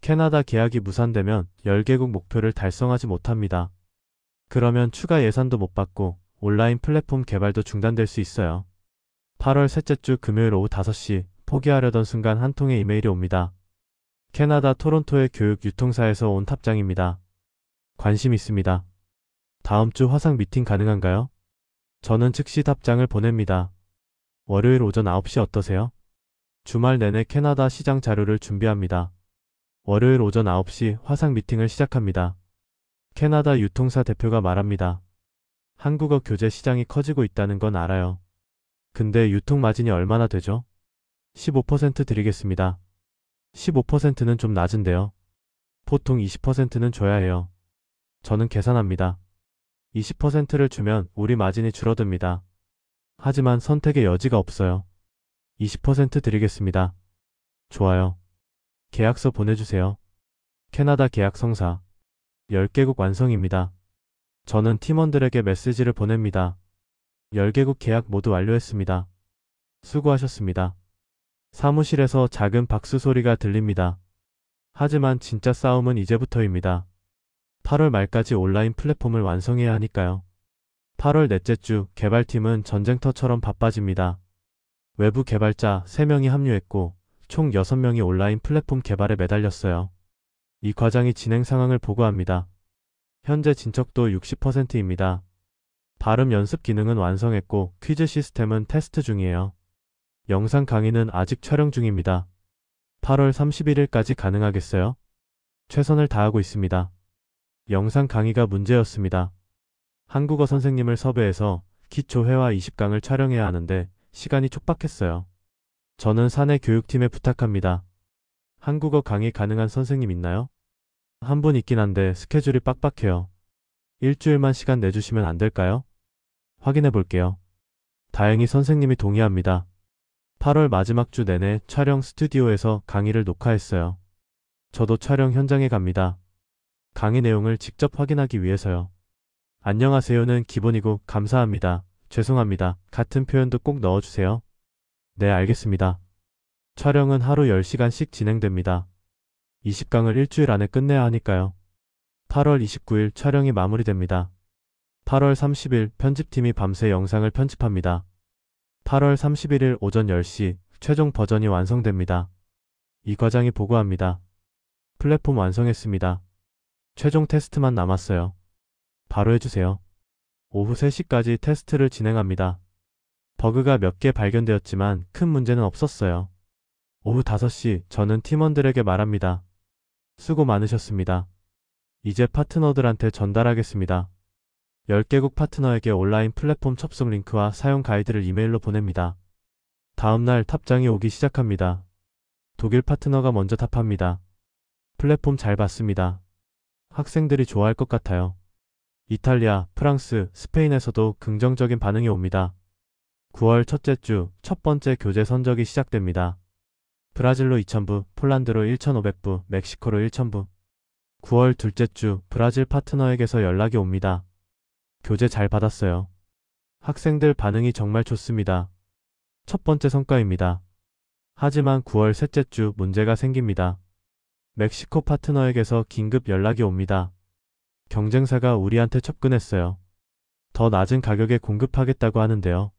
캐나다 계약이 무산되면 10개국 목표를 달성하지 못합니다. 그러면 추가 예산도 못 받고 온라인 플랫폼 개발도 중단될 수 있어요. 8월 셋째 주 금요일 오후 5시 포기하려던 순간 한 통의 이메일이 옵니다. 캐나다 토론토의 교육 유통사에서 온 답장입니다. 관심 있습니다. 다음 주 화상 미팅 가능한가요? 저는 즉시 답장을 보냅니다. 월요일 오전 9시 어떠세요? 주말 내내 캐나다 시장 자료를 준비합니다. 월요일 오전 9시 화상 미팅을 시작합니다. 캐나다 유통사 대표가 말합니다. 한국어 교재 시장이 커지고 있다는 건 알아요. 근데 유통 마진이 얼마나 되죠? 15% 드리겠습니다. 15%는 좀 낮은데요. 보통 20%는 줘야 해요. 저는 계산합니다. 20%를 주면 우리 마진이 줄어듭니다. 하지만 선택의 여지가 없어요. 20% 드리겠습니다. 좋아요. 계약서 보내주세요. 캐나다 계약 성사. 10개국 완성입니다. 저는 팀원들에게 메시지를 보냅니다. 10개국 계약 모두 완료했습니다. 수고하셨습니다. 사무실에서 작은 박수 소리가 들립니다. 하지만 진짜 싸움은 이제부터입니다. 8월 말까지 온라인 플랫폼을 완성해야 하니까요. 8월 넷째 주 개발팀은 전쟁터처럼 바빠집니다. 외부 개발자 3명이 합류했고 총 6명이 온라인 플랫폼 개발에 매달렸어요. 이 과장이 진행 상황을 보고합니다. 현재 진척도 60%입니다. 발음 연습 기능은 완성했고 퀴즈 시스템은 테스트 중이에요. 영상 강의는 아직 촬영 중입니다. 8월 31일까지 가능하겠어요? 최선을 다하고 있습니다. 영상 강의가 문제였습니다. 한국어 선생님을 섭외해서 기초회화 20강을 촬영해야 하는데 시간이 촉박했어요. 저는 사내 교육팀에 부탁합니다. 한국어 강의 가능한 선생님 있나요? 한 분 있긴 한데 스케줄이 빡빡해요. 일주일만 시간 내주시면 안 될까요? 확인해 볼게요. 다행히 선생님이 동의합니다. 8월 마지막 주 내내 촬영 스튜디오에서 강의를 녹화했어요. 저도 촬영 현장에 갑니다. 강의 내용을 직접 확인하기 위해서요. 안녕하세요는 기본이고 감사합니다. 죄송합니다. 같은 표현도 꼭 넣어주세요. 네, 알겠습니다. 촬영은 하루 10시간씩 진행됩니다. 20강을 일주일 안에 끝내야 하니까요. 8월 29일 촬영이 마무리됩니다. 8월 30일 편집팀이 밤새 영상을 편집합니다. 8월 31일 오전 10시 최종 버전이 완성됩니다. 이 과장이 보고합니다. 플랫폼 완성했습니다. 최종 테스트만 남았어요. 바로 해주세요. 오후 3시까지 테스트를 진행합니다. 버그가 몇 개 발견되었지만 큰 문제는 없었어요. 오후 5시 저는 팀원들에게 말합니다. 수고 많으셨습니다. 이제 파트너들한테 전달하겠습니다. 10개국 파트너에게 온라인 플랫폼 접속 링크와 사용 가이드를 이메일로 보냅니다. 다음날 탑장이 오기 시작합니다. 독일 파트너가 먼저 답합니다. 플랫폼 잘 봤습니다. 학생들이 좋아할 것 같아요. 이탈리아, 프랑스, 스페인에서도 긍정적인 반응이 옵니다. 9월 첫째 주 첫 번째 교재 선적이 시작됩니다. 브라질로 2,000부, 폴란드로 1,500부, 멕시코로 1,000부. 9월 둘째 주 브라질 파트너에게서 연락이 옵니다. 교재 잘 받았어요. 학생들 반응이 정말 좋습니다. 첫 번째 성과입니다. 하지만 9월 셋째 주 문제가 생깁니다. 멕시코 파트너에게서 긴급 연락이 옵니다. 경쟁사가 우리한테 접근했어요. 더 낮은 가격에 공급하겠다고 하는데요.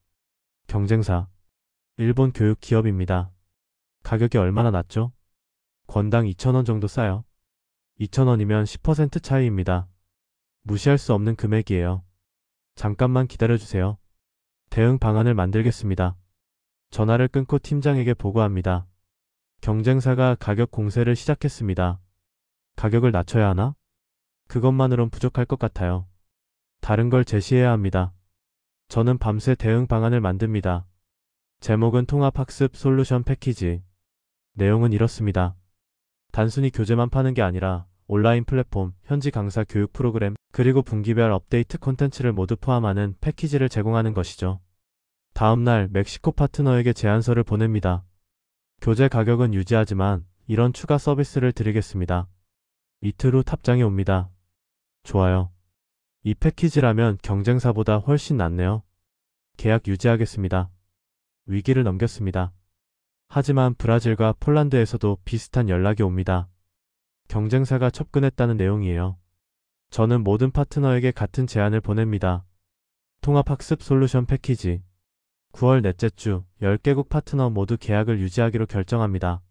경쟁사. 일본 교육 기업입니다. 가격이 얼마나 낮죠? 권당 2,000원 정도 싸요. 2,000원이면 10% 차이입니다. 무시할 수 없는 금액이에요. 잠깐만 기다려주세요. 대응 방안을 만들겠습니다. 전화를 끊고 팀장에게 보고합니다. 경쟁사가 가격 공세를 시작했습니다. 가격을 낮춰야 하나? 그것만으론 부족할 것 같아요. 다른 걸 제시해야 합니다. 저는 밤새 대응 방안을 만듭니다. 제목은 통합학습 솔루션 패키지. 내용은 이렇습니다. 단순히 교재만 파는 게 아니라 온라인 플랫폼, 현지 강사 교육 프로그램, 그리고 분기별 업데이트 콘텐츠를 모두 포함하는 패키지를 제공하는 것이죠. 다음날 멕시코 파트너에게 제안서를 보냅니다. 교재 가격은 유지하지만 이런 추가 서비스를 드리겠습니다. 이틀 후 탑장이 옵니다. 좋아요. 이 패키지라면 경쟁사보다 훨씬 낫네요. 계약 유지하겠습니다. 위기를 넘겼습니다. 하지만 브라질과 폴란드에서도 비슷한 연락이 옵니다. 경쟁사가 접근했다는 내용이에요. 저는 모든 파트너에게 같은 제안을 보냅니다. 통합학습 솔루션 패키지. 9월 넷째 주 10개국 파트너 모두 계약을 유지하기로 결정합니다.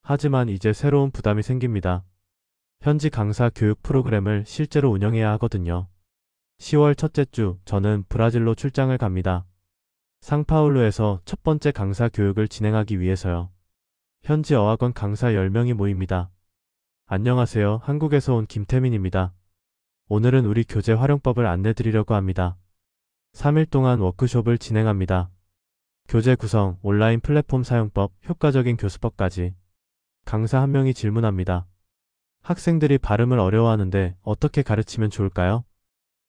하지만 이제 새로운 부담이 생깁니다. 현지 강사 교육 프로그램을 실제로 운영해야 하거든요. 10월 첫째 주 저는 브라질로 출장을 갑니다. 상파울루에서 첫 번째 강사 교육을 진행하기 위해서요. 현지 어학원 강사 10명이 모입니다. 안녕하세요. 한국에서 온 김태민입니다. 오늘은 우리 교재 활용법을 안내드리려고 합니다. 3일 동안 워크숍을 진행합니다. 교재 구성, 온라인 플랫폼 사용법, 효과적인 교수법까지. 강사 한 명이 질문합니다. 학생들이 발음을 어려워하는데 어떻게 가르치면 좋을까요?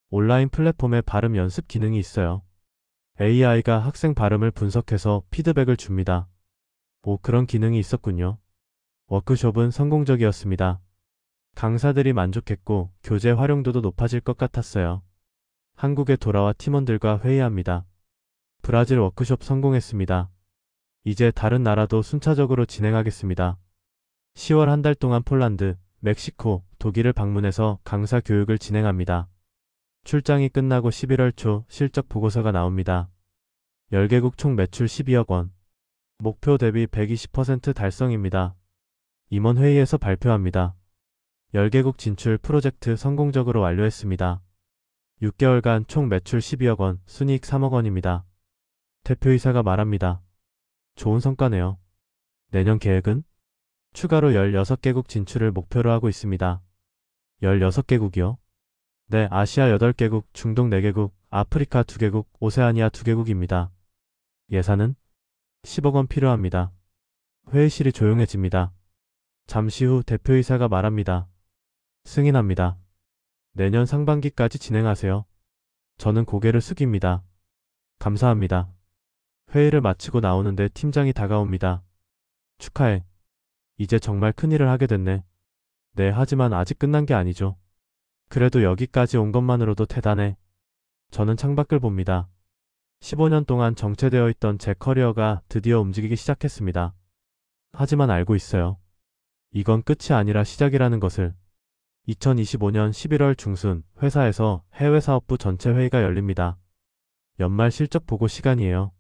온라인 플랫폼에 발음 연습 기능이 있어요. AI가 학생 발음을 분석해서 피드백을 줍니다. 오, 그런 기능이 있었군요. 워크숍은 성공적이었습니다. 강사들이 만족했고 교재 활용도도 높아질 것 같았어요. 한국에 돌아와 팀원들과 회의합니다. 브라질 워크숍 성공했습니다. 이제 다른 나라도 순차적으로 진행하겠습니다. 10월 한 달 동안 폴란드, 멕시코, 독일을 방문해서 강사 교육을 진행합니다. 출장이 끝나고 11월 초 실적 보고서가 나옵니다. 10개국 총 매출 12억 원. 목표 대비 120% 달성입니다. 임원회의에서 발표합니다. 10개국 진출 프로젝트 성공적으로 완료했습니다. 6개월간 총 매출 12억 원, 순이익 3억 원입니다. 대표이사가 말합니다. 좋은 성과네요. 내년 계획은? 추가로 16개국 진출을 목표로 하고 있습니다. 16개국이요? 네, 아시아 8개국, 중동 4개국, 아프리카 2개국, 오세아니아 2개국입니다. 예산은? 10억 원 필요합니다. 회의실이 조용해집니다. 잠시 후 대표이사가 말합니다. 승인합니다. 내년 상반기까지 진행하세요. 저는 고개를 숙입니다. 감사합니다. 회의를 마치고 나오는데 팀장이 다가옵니다. 축하해. 이제 정말 큰일을 하게 됐네. 네, 하지만 아직 끝난 게 아니죠. 그래도 여기까지 온 것만으로도 대단해. 저는 창밖을 봅니다. 15년 동안 정체되어 있던 제 커리어가 드디어 움직이기 시작했습니다. 하지만 알고 있어요. 이건 끝이 아니라 시작이라는 것을. 2025년 11월 중순 회사에서 해외 사업부 전체 회의가 열립니다. 연말 실적 보고 시간이에요.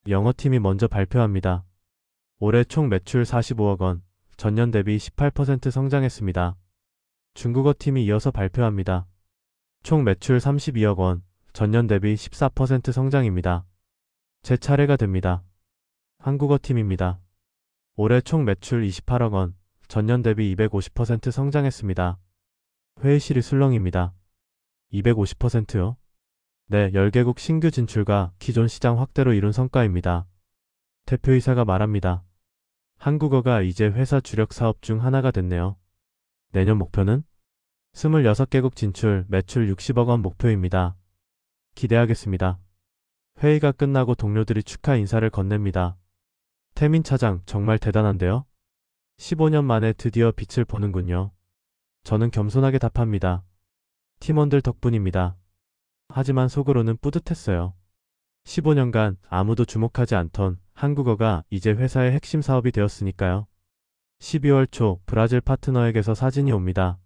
영어팀이 먼저 발표합니다. 올해 총 매출 45억 원, 전년 대비 18% 성장했습니다. 중국어 팀이 이어서 발표합니다. 총 매출 32억 원, 전년 대비 14% 성장입니다. 제 차례가 됩니다. 한국어 팀입니다. 올해 총 매출 28억 원, 전년 대비 250% 성장했습니다. 회의실이 술렁입니다. 250%요? 네, 10개국 신규 진출과 기존 시장 확대로 이룬 성과입니다. 대표이사가 말합니다. 한국어가 이제 회사 주력 사업 중 하나가 됐네요. 내년 목표는? 26개국 진출, 매출 60억 원 목표입니다. 기대하겠습니다. 회의가 끝나고 동료들이 축하 인사를 건넵니다. 태민 차장, 정말 대단한데요? 15년 만에 드디어 빛을 보는군요. 저는 겸손하게 답합니다. 팀원들 덕분입니다. 하지만 속으로는 뿌듯했어요. 15년간 아무도 주목하지 않던 한국어가 이제 회사의 핵심 사업이 되었으니까요. 12월 초 브라질 파트너에게서 사진이 옵니다.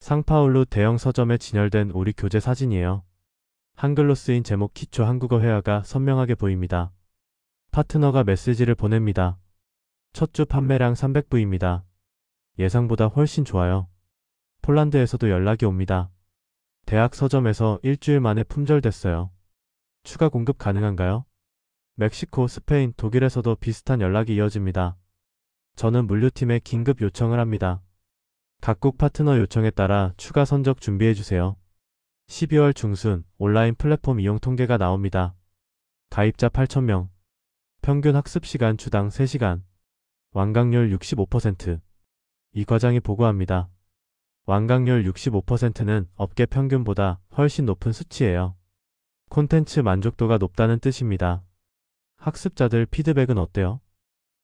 상파울루 대형 서점에 진열된 우리 교재 사진이에요. 한글로 쓰인 제목 기초 한국어 회화가 선명하게 보입니다. 파트너가 메시지를 보냅니다. 첫 주 판매량 300부입니다. 예상보다 훨씬 좋아요. 폴란드에서도 연락이 옵니다. 대학 서점에서 일주일 만에 품절됐어요. 추가 공급 가능한가요? 멕시코, 스페인, 독일에서도 비슷한 연락이 이어집니다. 저는 물류팀에 긴급 요청을 합니다. 각국 파트너 요청에 따라 추가 선적 준비해주세요. 12월 중순 온라인 플랫폼 이용 통계가 나옵니다. 가입자 8,000명. 평균 학습시간 주당 3시간. 완강률 65%. 이 과장이 보고합니다. 완강률 65%는 업계 평균보다 훨씬 높은 수치예요. 콘텐츠 만족도가 높다는 뜻입니다. 학습자들 피드백은 어때요?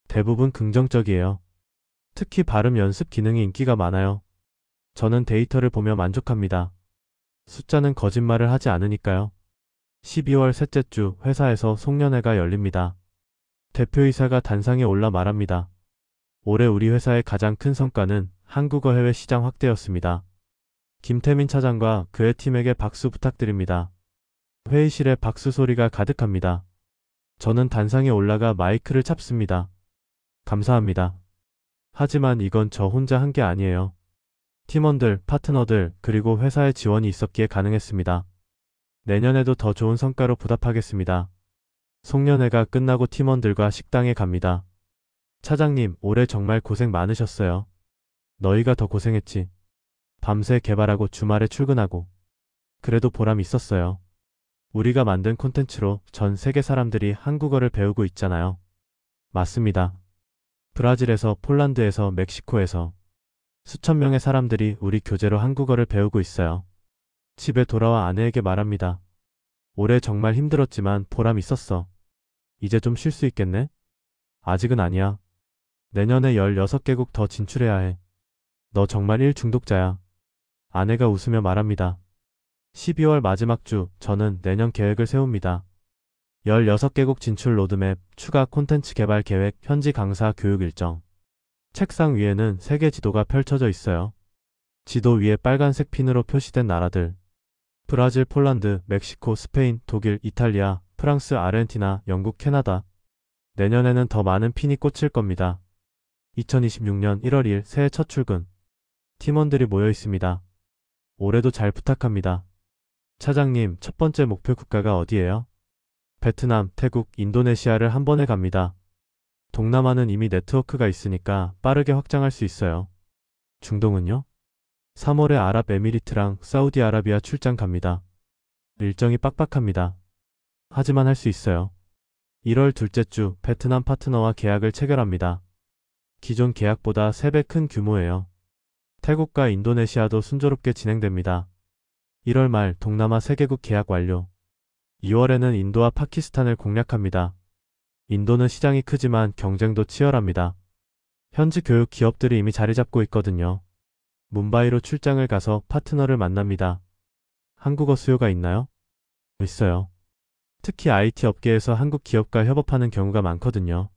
대부분 긍정적이에요. 특히 발음 연습 기능이 인기가 많아요. 저는 데이터를 보며 만족합니다. 숫자는 거짓말을 하지 않으니까요. 12월 셋째 주 회사에서 송년회가 열립니다. 대표이사가 단상에 올라 말합니다. 올해 우리 회사의 가장 큰 성과는 한국어 해외 시장 확대였습니다. 김태민 차장과 그의 팀에게 박수 부탁드립니다. 회의실에 박수 소리가 가득합니다. 저는 단상에 올라가 마이크를 잡습니다. 감사합니다. 하지만 이건 저 혼자 한 게 아니에요. 팀원들, 파트너들, 그리고 회사의 지원이 있었기에 가능했습니다. 내년에도 더 좋은 성과로 보답하겠습니다. 송년회가 끝나고 팀원들과 식당에 갑니다. 차장님, 올해 정말 고생 많으셨어요. 너희가 더 고생했지. 밤새 개발하고 주말에 출근하고. 그래도 보람 있었어요. 우리가 만든 콘텐츠로 전 세계 사람들이 한국어를 배우고 있잖아요. 맞습니다. 브라질에서, 폴란드에서, 멕시코에서 수천 명의 사람들이 우리 교재로 한국어를 배우고 있어요. 집에 돌아와 아내에게 말합니다. 올해 정말 힘들었지만 보람 있었어. 이제 좀 쉴 수 있겠네? 아직은 아니야. 내년에 16개국 더 진출해야 해. 너 정말 일 중독자야. 아내가 웃으며 말합니다. 12월 마지막 주 저는 내년 계획을 세웁니다. 16개국 진출 로드맵, 추가 콘텐츠 개발 계획, 현지 강사 교육 일정. 책상 위에는 세계 지도가 펼쳐져 있어요. 지도 위에 빨간색 핀으로 표시된 나라들. 브라질, 폴란드, 멕시코, 스페인, 독일, 이탈리아, 프랑스, 아르헨티나, 영국, 캐나다. 내년에는 더 많은 핀이 꽂힐 겁니다. 2026년 1월 2일 새해 첫 출근. 팀원들이 모여 있습니다. 올해도 잘 부탁합니다. 차장님, 첫 번째 목표 국가가 어디예요? 베트남, 태국, 인도네시아를 한 번에 갑니다. 동남아는 이미 네트워크가 있으니까 빠르게 확장할 수 있어요. 중동은요? 3월에 아랍에미리트랑 사우디아라비아 출장 갑니다. 일정이 빡빡합니다. 하지만 할 수 있어요. 1월 둘째 주 베트남 파트너와 계약을 체결합니다. 기존 계약보다 3배 큰 규모예요. 태국과 인도네시아도 순조롭게 진행됩니다. 1월 말 동남아 3개국 계약 완료. 2월에는 인도와 파키스탄을 공략합니다. 인도는 시장이 크지만 경쟁도 치열합니다. 현지 교육 기업들이 이미 자리 잡고 있거든요. 뭄바이로 출장을 가서 파트너를 만납니다. 한국어 수요가 있나요? 있어요. 특히 IT 업계에서 한국 기업과 협업하는 경우가 많거든요.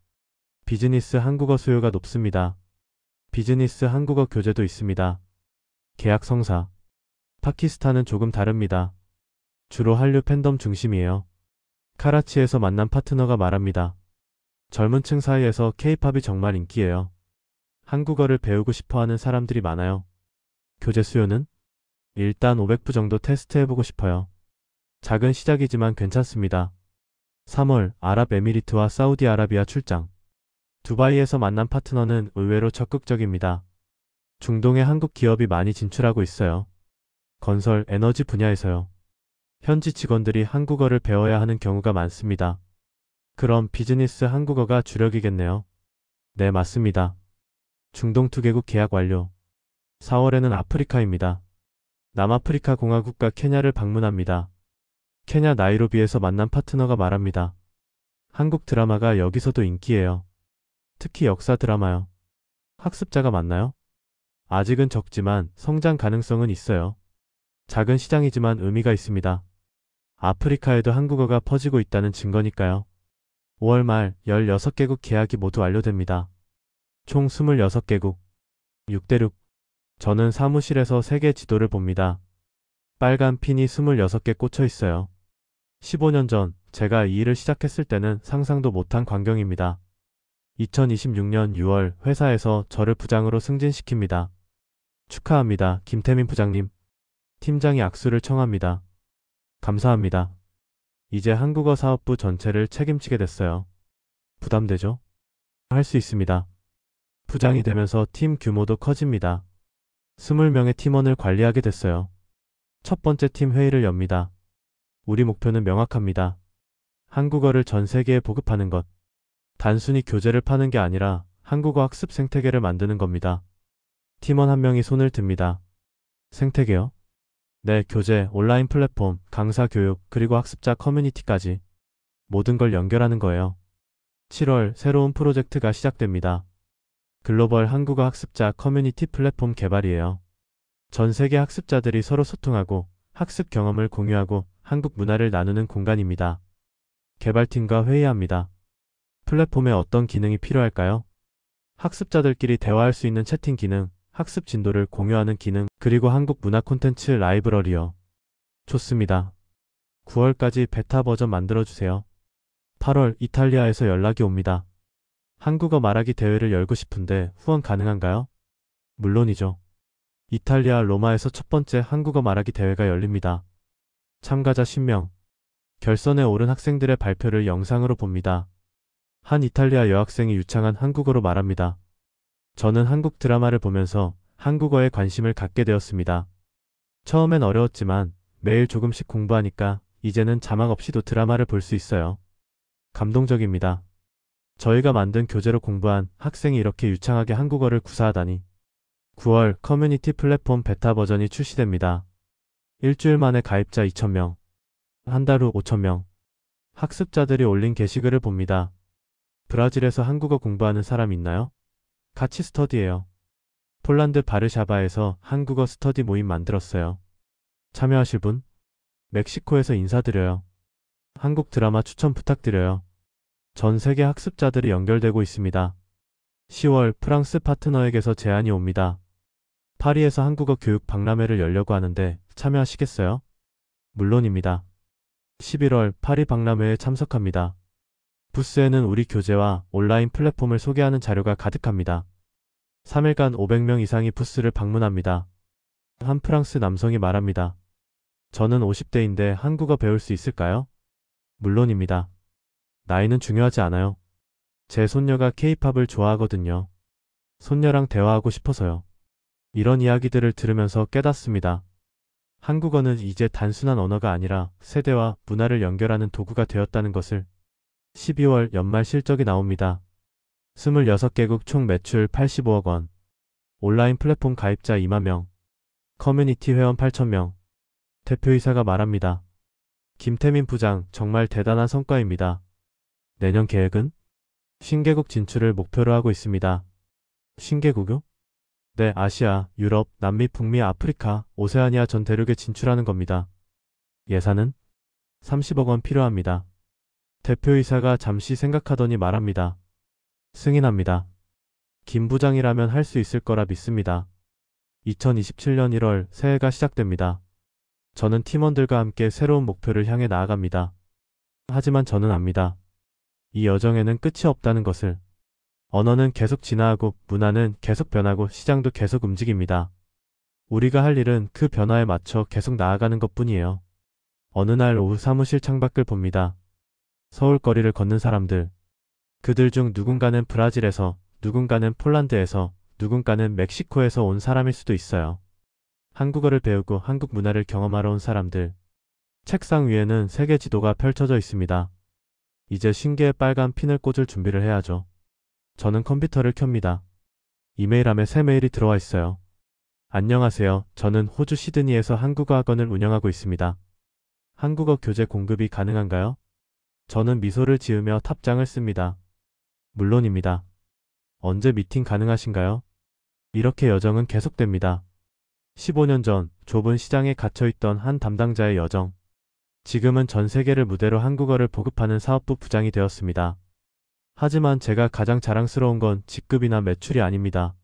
비즈니스 한국어 수요가 높습니다. 비즈니스 한국어 교재도 있습니다. 계약 성사. 파키스탄은 조금 다릅니다. 주로 한류 팬덤 중심이에요. 카라치에서 만난 파트너가 말합니다. 젊은 층 사이에서 K-팝이 정말 인기예요. 한국어를 배우고 싶어하는 사람들이 많아요. 교재 수요는? 일단 500부 정도 테스트해보고 싶어요. 작은 시작이지만 괜찮습니다. 3월 아랍에미리트와 사우디아라비아 출장. 두바이에서 만난 파트너는 의외로 적극적입니다. 중동에 한국 기업이 많이 진출하고 있어요. 건설, 에너지 분야에서요. 현지 직원들이 한국어를 배워야 하는 경우가 많습니다. 그럼 비즈니스 한국어가 주력이겠네요. 네, 맞습니다. 중동 2개국 계약 완료. 4월에는 아프리카입니다. 남아프리카 공화국과 케냐를 방문합니다. 케냐 나이로비에서 만난 파트너가 말합니다. 한국 드라마가 여기서도 인기예요. 특히 역사 드라마요. 학습자가 많나요? 아직은 적지만 성장 가능성은 있어요. 작은 시장이지만 의미가 있습니다. 아프리카에도 한국어가 퍼지고 있다는 증거니까요. 5월 말 16개국 계약이 모두 완료됩니다. 총 26개국. 6대6. 저는 사무실에서 세계 지도를 봅니다. 빨간 핀이 26개 꽂혀 있어요. 15년 전 제가 이 일을 시작했을 때는 상상도 못한 광경입니다. 2026년 6월 회사에서 저를 부장으로 승진시킵니다. 축하합니다, 김태민 부장님. 팀장이 악수를 청합니다. 감사합니다. 이제 한국어 사업부 전체를 책임지게 됐어요. 부담되죠? 할 수 있습니다. 부장이 되면서 팀 규모도 커집니다. 20명의 팀원을 관리하게 됐어요. 첫 번째 팀 회의를 엽니다. 우리 목표는 명확합니다. 한국어를 전 세계에 보급하는 것. 단순히 교재를 파는 게 아니라 한국어 학습 생태계를 만드는 겁니다. 팀원 한 명이 손을 듭니다. 생태계요? 네, 교재, 온라인 플랫폼, 강사 교육, 그리고 학습자 커뮤니티까지 모든 걸 연결하는 거예요. 7월 새로운 프로젝트가 시작됩니다. 글로벌 한국어 학습자 커뮤니티 플랫폼 개발이에요. 전 세계 학습자들이 서로 소통하고 학습 경험을 공유하고 한국 문화를 나누는 공간입니다. 개발팀과 회의합니다. 플랫폼에 어떤 기능이 필요할까요? 학습자들끼리 대화할 수 있는 채팅 기능, 학습 진도를 공유하는 기능, 그리고 한국 문화 콘텐츠 라이브러리요. 좋습니다. 9월까지 베타 버전 만들어주세요. 8월 이탈리아에서 연락이 옵니다. 한국어 말하기 대회를 열고 싶은데 후원 가능한가요? 물론이죠. 이탈리아 로마에서 첫 번째 한국어 말하기 대회가 열립니다. 참가자 10명. 결선에 오른 학생들의 발표를 영상으로 봅니다. 한 이탈리아 여학생이 유창한 한국어로 말합니다. 저는 한국 드라마를 보면서 한국어에 관심을 갖게 되었습니다. 처음엔 어려웠지만 매일 조금씩 공부하니까 이제는 자막 없이도 드라마를 볼 수 있어요. 감동적입니다. 저희가 만든 교재로 공부한 학생이 이렇게 유창하게 한국어를 구사하다니. 9월 커뮤니티 플랫폼 베타 버전이 출시됩니다. 일주일 만에 가입자 2,000명. 한 달 후 5,000명. 학습자들이 올린 게시글을 봅니다. 브라질에서 한국어 공부하는 사람 있나요? 같이 스터디예요. 폴란드 바르샤바에서 한국어 스터디 모임 만들었어요. 참여하실 분? 멕시코에서 인사드려요. 한국 드라마 추천 부탁드려요. 전 세계 학습자들이 연결되고 있습니다. 10월 프랑스 파트너에게서 제안이 옵니다. 파리에서 한국어 교육 박람회를 열려고 하는데 참여하시겠어요? 물론입니다. 11월 파리 박람회에 참석합니다. 부스에는 우리 교재와 온라인 플랫폼을 소개하는 자료가 가득합니다. 3일간 500명 이상이 부스를 방문합니다. 한 프랑스 남성이 말합니다. 저는 50대인데 한국어 배울 수 있을까요? 물론입니다. 나이는 중요하지 않아요. 제 손녀가 케이팝을 좋아하거든요. 손녀랑 대화하고 싶어서요. 이런 이야기들을 들으면서 깨닫습니다. 한국어는 이제 단순한 언어가 아니라 세대와 문화를 연결하는 도구가 되었다는 것을. 12월 연말 실적이 나옵니다. 26개국 총 매출 85억 원. 온라인 플랫폼 가입자 2만 명. 커뮤니티 회원 8,000명. 대표이사가 말합니다. 김태민 부장 정말 대단한 성과입니다. 내년 계획은? 신개국 진출을 목표로 하고 있습니다. 신개국요? 네, 아시아, 유럽, 남미, 북미, 아프리카, 오세아니아 전 대륙에 진출하는 겁니다. 예산은? 30억 원 필요합니다. 대표이사가 잠시 생각하더니 말합니다. 승인합니다. 김 부장이라면 할 수 있을 거라 믿습니다. 2027년 1월 새해가 시작됩니다. 저는 팀원들과 함께 새로운 목표를 향해 나아갑니다. 하지만 저는 압니다. 이 여정에는 끝이 없다는 것을. 언어는 계속 진화하고 문화는 계속 변하고 시장도 계속 움직입니다. 우리가 할 일은 그 변화에 맞춰 계속 나아가는 것뿐이에요. 어느 날 오후 사무실 창밖을 봅니다. 서울 거리를 걷는 사람들. 그들 중 누군가는 브라질에서, 누군가는 폴란드에서, 누군가는 멕시코에서 온 사람일 수도 있어요. 한국어를 배우고 한국 문화를 경험하러 온 사람들. 책상 위에는 세계 지도가 펼쳐져 있습니다. 이제 신기의 빨간 핀을 꽂을 준비를 해야죠. 저는 컴퓨터를 켭니다. 이메일함에 새 메일이 들어와 있어요. 안녕하세요. 저는 호주 시드니에서 한국어 학원을 운영하고 있습니다. 한국어 교재 공급이 가능한가요? 저는 미소를 지으며 답장을 씁니다. 물론입니다. 언제 미팅 가능하신가요? 이렇게 여정은 계속됩니다. 15년 전 좁은 시장에 갇혀있던 한 담당자의 여정. 지금은 전 세계를 무대로 한국어를 보급하는 사업부 부장이 되었습니다. 하지만 제가 가장 자랑스러운 건 직급이나 매출이 아닙니다.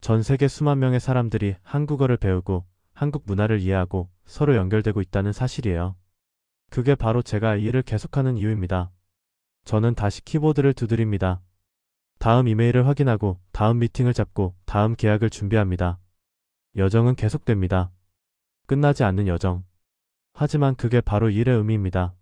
전 세계 수만 명의 사람들이 한국어를 배우고 한국 문화를 이해하고 서로 연결되고 있다는 사실이에요. 그게 바로 제가 이 일을 계속하는 이유입니다. 저는 다시 키보드를 두드립니다. 다음 이메일을 확인하고 다음 미팅을 잡고 다음 계약을 준비합니다. 여정은 계속됩니다. 끝나지 않는 여정. 하지만 그게 바로 일의 의미입니다.